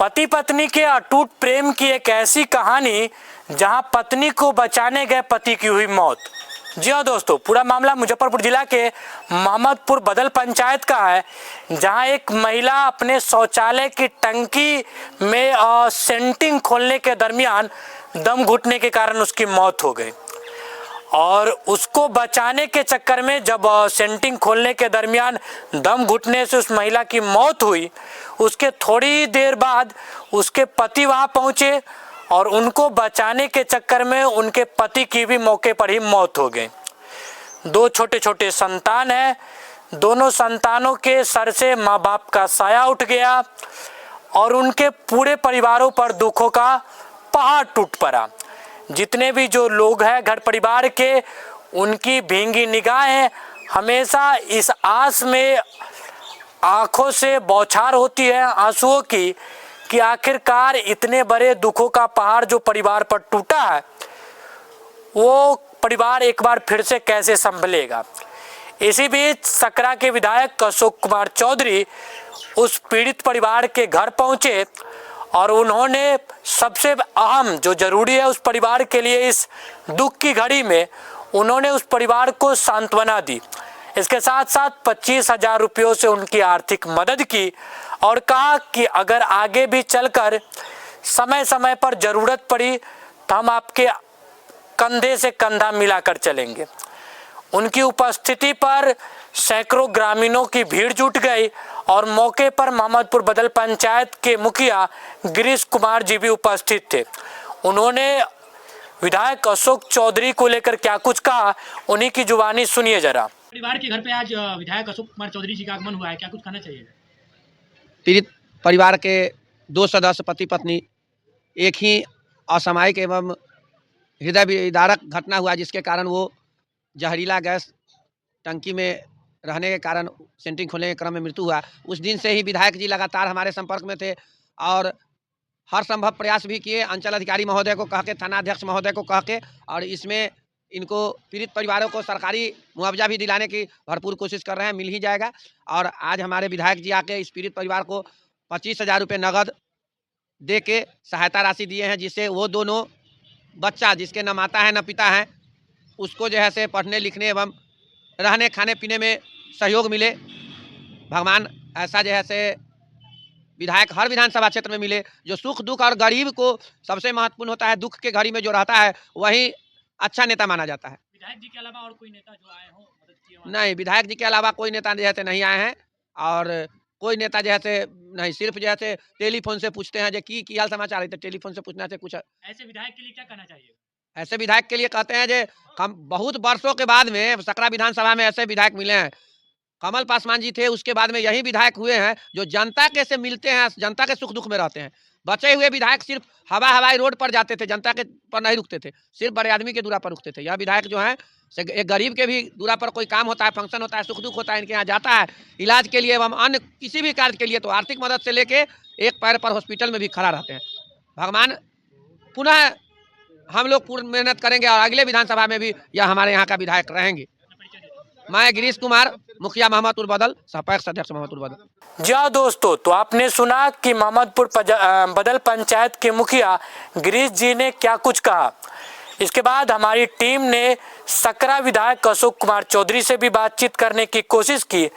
पति पत्नी के अटूट प्रेम की एक ऐसी कहानी जहां पत्नी को बचाने गए पति की हुई मौत। जी हाँ दोस्तों, पूरा मामला मुजफ्फरपुर जिला के मोहम्मदपुर बदल पंचायत का है, जहां एक महिला अपने शौचालय की टंकी में सेंटिंग खोलने के दरमियान दम घुटने के कारण उसकी मौत हो गई। और उसको बचाने के चक्कर में जब सेंटिंग खोलने के दरमियान दम घुटने से उस महिला की मौत हुई, उसके थोड़ी देर बाद उसके पति वहां पहुंचे और उनको बचाने के चक्कर में उनके पति की भी मौके पर ही मौत हो गई। दो छोटे छोटे संतान हैं, दोनों संतानों के सर से माँ बाप का साया उठ गया और उनके पूरे परिवारों पर दुखों का पहाड़ टूट पड़ा। जितने भी जो लोग हैं घर परिवार के, उनकी भींगी निगाहें हमेशा इस आस में आंखों से बौछार होती है आंसुओं की कि आखिरकार इतने बड़े दुखों का पहाड़ जो परिवार पर टूटा है, वो परिवार एक बार फिर से कैसे संभलेगा। इसी बीच सकरा के विधायक अशोक कुमार चौधरी उस पीड़ित परिवार के घर पहुंचे और उन्होंने सबसे अहम जो जरूरी है उस परिवार के लिए इस दुख की घड़ी में उन्होंने उस परिवार को सांत्वना दी। इसके साथ साथ 25,000 रुपयों से उनकी आर्थिक मदद की और कहा कि अगर आगे भी चलकर समय समय पर जरूरत पड़ी तो हम आपके कंधे से कंधा मिलाकर चलेंगे। उनकी उपस्थिति पर सैकड़ों ग्रामीणों की भीड़ जुट गई और मौके पर मोहम्मदपुर बदल पंचायत के मुखिया गिरीश कुमार जी भी उपस्थित थे। उन्होंने विधायक अशोक चौधरी को लेकर क्या कुछ कहा, उन्हीं की जुबानी सुनिए जरा। परिवार के घर पे आज विधायक अशोक कुमार चौधरी जी का आगमन हुआ है, क्या कुछ कहना चाहिए? पीड़ित परिवार के दो सदस्य पति पत्नी, एक ही असामयिक एवं हृदय विदारक घटना हुआ जिसके कारण वो जहरीला गैस टंकी में रहने के कारण सेंटिंग खोलने के क्रम में मृत्यु हुआ। उस दिन से ही विधायक जी लगातार हमारे संपर्क में थे और हर संभव प्रयास भी किए, अंचल अधिकारी महोदय को कह के, थाना अध्यक्ष महोदय को कह के, और इसमें इनको पीड़ित परिवारों को सरकारी मुआवजा भी दिलाने की भरपूर कोशिश कर रहे हैं, मिल ही जाएगा। और आज हमारे विधायक जी आके इस पीड़ित परिवार को 25,000 रुपये नगद दे के सहायता राशि दिए हैं, जिससे वो दोनों बच्चा जिसके न माता है न पिता है, उसको जो है से पढ़ने लिखने एवं रहने खाने पीने में सहयोग मिले। भगवान ऐसा जो है से विधायक हर विधानसभा क्षेत्र में मिले, जो सुख दुख और गरीब को सबसे महत्वपूर्ण होता है, दुख के घड़ी में जो रहता है वही अच्छा नेता माना जाता है। विधायक जी के अलावा और कोई नेता जो आए हो मदद किए हो? नहीं, विधायक जी के अलावा कोई नेता जैसे नहीं आए हैं और कोई नेता जैसे नहीं, सिर्फ जैसे टेलीफोन से पूछते हैं जो की हाल समाचार है, तो टेलीफोन से पूछना से कुछ। ऐसे विधायक के लिए क्या कहना चाहिए? ऐसे विधायक के लिए कहते हैं जो हम बहुत वर्षों के बाद में सकरा विधानसभा में ऐसे विधायक मिले हैं। कमल पासवान जी थे, उसके बाद में यही विधायक हुए हैं जो जनता के से मिलते हैं, जनता के सुख दुख में रहते हैं। बचे हुए विधायक सिर्फ हवाई रोड पर जाते थे, जनता के पर नहीं रुकते थे, सिर्फ बड़े आदमी के दूरा पर रुकते थे। यह विधायक जो है एक गरीब के भी दूरा पर कोई काम होता है, फंक्शन होता है, सुख दुख होता है, इनके यहाँ जाता है इलाज के लिए एवं अन्य किसी भी कार्य के लिए, तो आर्थिक मदद से लेके एक पैर पर हॉस्पिटल में भी खड़ा रहते हैं। भगवान पुनः हम लोग पूर्ण मेहनत करेंगे और अगले विधानसभा में भी यह हमारे यहाँ का विधायक रहेंगे। मैं गिरीश कुमार, मुखिया मोहम्मदपुर बदल, सहायक अध्यक्ष मोहम्मदपुर बदल। जी हाँ दोस्तों, तो आपने सुना कि मोहम्मदपुर बदल पंचायत के मुखिया गिरीश जी ने क्या कुछ कहा। इसके बाद हमारी टीम ने सकरा विधायक अशोक कुमार चौधरी से भी बातचीत करने की कोशिश की।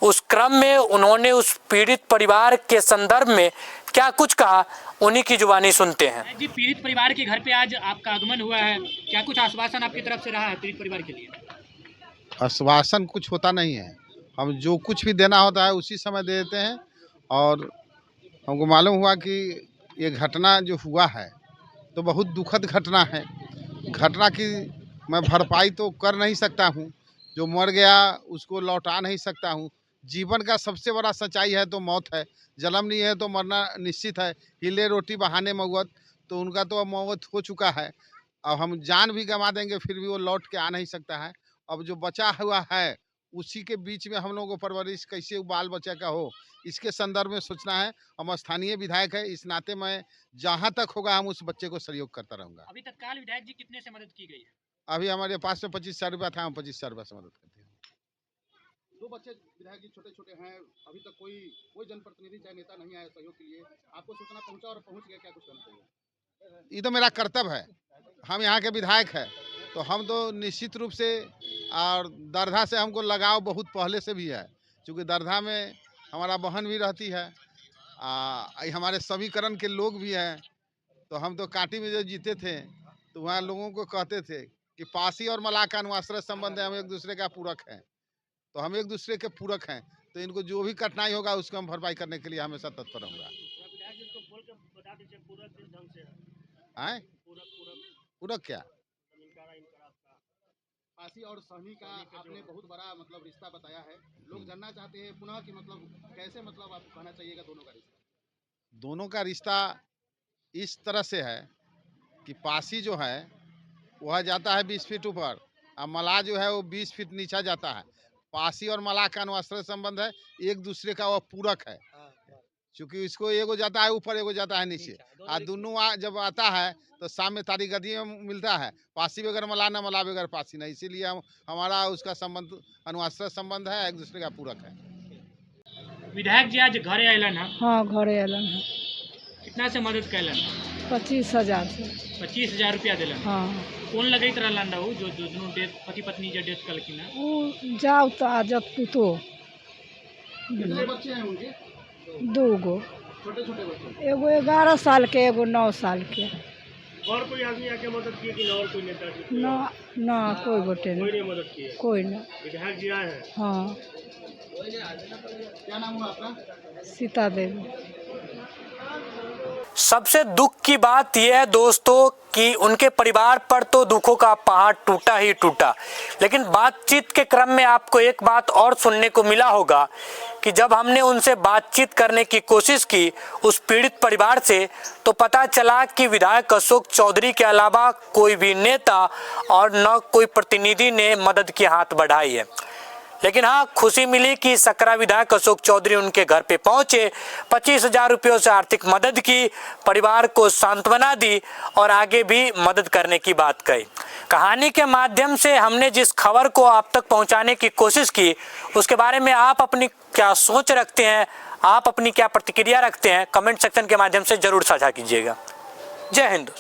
उस क्रम में उन्होंने उस पीड़ित परिवार के संदर्भ में क्या कुछ कहा, उन्हीं की जुबानी सुनते हैं। जी, पीड़ित परिवार के घर पे आज आपका आगमन हुआ है, क्या कुछ आश्वासन आपकी तरफ से रहा है पीड़ित परिवार के लिए? आश्वासन कुछ होता नहीं है, हम जो कुछ भी देना होता है उसी समय दे देते हैं। और हमको मालूम हुआ कि ये घटना जो हुआ है तो बहुत दुखद घटना है। घटना की मैं भरपाई तो कर नहीं सकता हूँ, जो मर गया उसको लौटा नहीं सकता हूँ। जीवन का सबसे बड़ा सच्चाई है तो मौत है, जन्म नहीं है तो मरना निश्चित है। हिले रोटी बहाने मौत, तो उनका तो मौत हो चुका है। अब हम जान भी गंवा देंगे फिर भी वो लौट के आ नहीं सकता है। अब जो बचा हुआ है उसी के बीच में हम लोगों को परवरिश कैसे बाल बच्चा का हो, इसके संदर्भ में सोचना है। हम स्थानीय विधायक है, इस नाते मैं जहां तक होगा हम उस बच्चे को सहयोग करता रहूंगा। अभी तत्काल विधायक जी कितने से मदद की गई है? अभी हमारे पास में 25,000 रुपया था, हम 25,000 रुपया से मदद करते हैं। दो बच्चे विधायक जी छोटे छोटे हैं, अभी तक कोई जनप्रतिनिधि चाहे नेता नहीं आया सहयोग के लिए, आपको सूचना पहुंचा और पहुंच गया, क्या कुछ करना चाहिए? ये तो मेरा कर्तव्य है, हम यहाँ के विधायक हैं तो हम तो निश्चित रूप से, और दरधा से हमको लगाव बहुत पहले से भी है, क्योंकि दरधा में हमारा बहन भी रहती है, हमारे समीकरण के लोग भी हैं। तो हम तो कांटी में जो जीते थे तो वहाँ लोगों को कहते थे कि पासी और मलाह का अनुआश्रय संबंध है, हम एक दूसरे का पूरक हैं, तो हम एक दूसरे के पूरक हैं, तो इनको जो भी कठिनाई होगा उसको हम भरपाई करने के लिए हमेशा तत्पर रहूँगा। आए पूरक क्या? पासी और सहनी का आपने बहुत बड़ा मतलब रिश्ता बताया है, लोग जानना चाहते हैं पुनः कि मतलब कैसे, मतलब आप कहना चाहिएगा दोनों का रिश्ता? दोनों का रिश्ता इस तरह से है कि पासी जो है वह जाता है 20 फीट ऊपर, और मलाह जो है वो 20 फीट नीचा जाता है। पासी और मलाह का अनुआश्रय संबंध है, एक दूसरे का वह पूरक है, क्योंकि इसको एगो जाता है ऊपर, एगो जाता है नीचे, और दोनों जब आता है तो सामने तारी गदी में मिलता है, पासी बगैर मलाह ना, मलाह बगैर पासी ना, इसीलिए हमारा उसका संबंध अनुआश्रय संबंध है, एक दूसरे का पूरक है। विधायक जी आज घरे आयलन है, हाँ घरे अलन है। कितना से मदद कैलन? 25,000 से। 25,000 रुपया दिलन। हाँ कौन लगैत रहलन रहू जो दोनों पति पत्नी जो डेथ कलकिन है? वो जाओ तो आजत पुतो कितने बच्चे हैं उनके? 2 गो, छोटे छोटे बच्चे? एगो 11 साल के, एगो 9 साल के। और कोई आदमी आके मदद किए कि और कोई नेता जी? ना ना कोई गोटे कोई नहीं, नहीं मदद किए? कोई ना। विधायक जी आए हैं? हाँ क्या नाम हुआ आपका? सीता देवी। सबसे दुख की बात यह है दोस्तों कि उनके परिवार पर तो दुखों का पहाड़ टूटा ही टूटा, लेकिन बातचीत के क्रम में आपको एक बात और सुनने को मिला होगा कि जब हमने उनसे बातचीत करने की कोशिश की उस पीड़ित परिवार से, तो पता चला कि विधायक अशोक चौधरी के अलावा कोई भी नेता और न कोई प्रतिनिधि ने मदद की हाथ बढ़ाई है। लेकिन हाँ, खुशी मिली कि सकरा विधायक अशोक चौधरी उनके घर पे पहुंचे, 25,000 रुपयों से आर्थिक मदद की, परिवार को सांत्वना दी और आगे भी मदद करने की बात कही। कहानी के माध्यम से हमने जिस खबर को आप तक पहुंचाने की कोशिश की, उसके बारे में आप अपनी क्या सोच रखते हैं, आप अपनी क्या प्रतिक्रिया रखते हैं, कमेंट सेक्शन के माध्यम से जरूर साझा कीजिएगा। जय हिंद।